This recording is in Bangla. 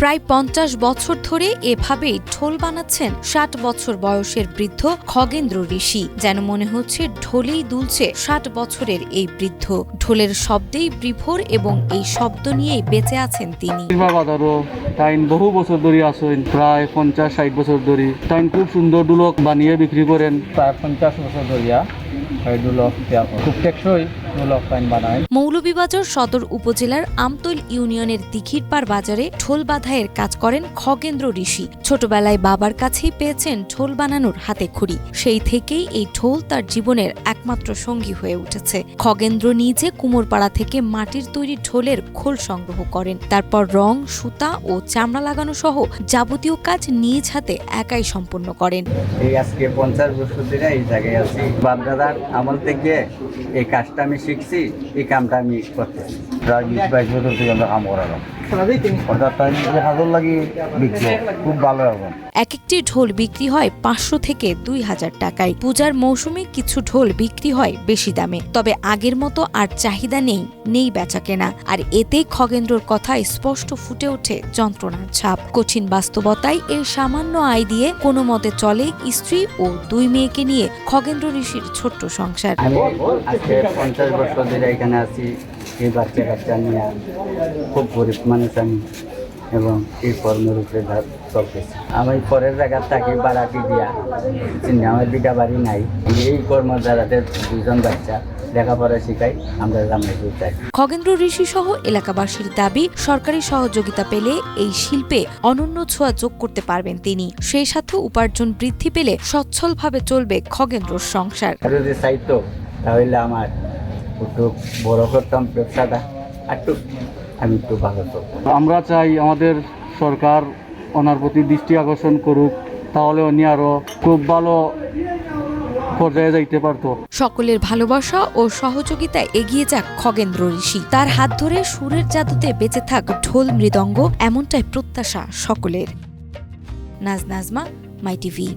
প্রায় ৫০ বছর ধরে এভাবেই ঢোল বানাচ্ছেন ৬০ বছর বয়সের বৃদ্ধ খগেন্দ্র ঋষি। যেন মনে হচ্ছে ঢোলেই দুলছে ৬০ বছরের এই বৃদ্ধ। ঢোলের শব্দেই বিভোর এবং এই শব্দ নিয়েই বেঁচে আছেন তিনি। বহু বছর ধরে আছেন, প্রায় ৫০-৬০ বছর ধরে তাইন খুব সুন্দর ঢোলক বানিয়ে বিক্রি করেন। প্রায় ৫০ বছর ধরিয়া এই ঢোলক খুব টেকসই ঢোলক বানায়। মৌলভীবাজার সদর উপজেলার আমতৈল ইউনিয়নের দিঘিরপাড় বাজারে ঢোল বাঁধাইয়ের কাজ করেন খগেন্দ্র ঋষি। ছোটবেলায় বাবার কাছেই পেয়েছেন ঢোল বানানোর হাতেখড়ি। সেই থেকেই এই ঢোল তার জীবনের একমাত্র সঙ্গী হয়ে উঠেছে। খগেন্দ্র নিজে কুমোরপাড়া থেকে মাটির তৈরি ঢোলের খোল সংগ্রহ করেন। তারপর রং, সুতা ও চামড়া লাগানো সহ যাবতীয় কাজ নিজ হাতে একাই সম্পন্ন করেন। এই আজকে ৫০ বছর ধরে এই জায়গায় আছি। বাপ-দাদার আমল থেকে এই কাজটা আমি শিখছি, এই কামটা আমি করতেছি। প্রায় ২০-২২ বছর থেকে আমরা কাম করালাম। অর্থাৎ তাই হাজার লাগি বিক্রি খুব ভালো হবে। এক একটি ঢোল বিক্রি হয় ৫০০ থেকে ২০০০ টাকায়। পূজার মৌসুমে কিছু ঢোল বিক্রি হয় বেশি দামে। তবে আগের মতো আর চাহিদা নেই বেচা কেনা। আর এতেই খগেন্দ্রর কথায় স্পষ্ট ফুটে ওঠে যন্ত্রণার ছাপ। কঠিন বাস্তবতায় এর সামান্য আয় দিয়ে কোনো মতে চলে স্ত্রী ও ২ মেয়েকে নিয়ে খগেন্দ্র ঋষির ছোট্ট সংসার। আমি আজকে ৫০ বছর ধরে এখানে আছি। এই বাচ্চা কাচ্চা নিয়ে খুব গরিব মানুষ আমি, এবং এই কর্মের উপরে চলতেছি। আমি পরের জায়গার থাকি বাড়াটি দিয়া, আমার দুটা বাড়ি নাই। এই কর্ম দ্বারাতে ২জন বাচ্চা লেখাপড়া শিখাই, আমরা জামাইপুর চাই। খগেন্দ্র ঋষি সহ এলাকাবাসীর দাবি, সরকারি সহযোগিতা পেলে এই শিল্পে অনন্য ছোঁয়া যোগ করতে পারবেন তিনি। সেই সাথে উপার্জন বৃদ্ধি পেলে সচ্ছলভাবে চলবে খগেন্দ্রর সংসার। যদি চাইতো তাহলে আমার একটু বড় করতাম ব্যবসাটা, একটু আমি একটু ভালো করতাম। আমরা চাই আমাদের সরকার ওনার প্রতি দৃষ্টি আকর্ষণ করুক, তাহলে উনি আরো খুব ভালো পর্যায়ে যাইতে পারতো। সকলের ভালোবাসা ও সহযোগিতায় এগিয়ে যাক খগেন্দ্র ঋষি। তার হাত ধরে সুরের জাদুতে বেঁচে থাক ঢোল মৃদঙ্গ, এমনটাই প্রত্যাশা সকলের। নাজমা, মাই টিভি।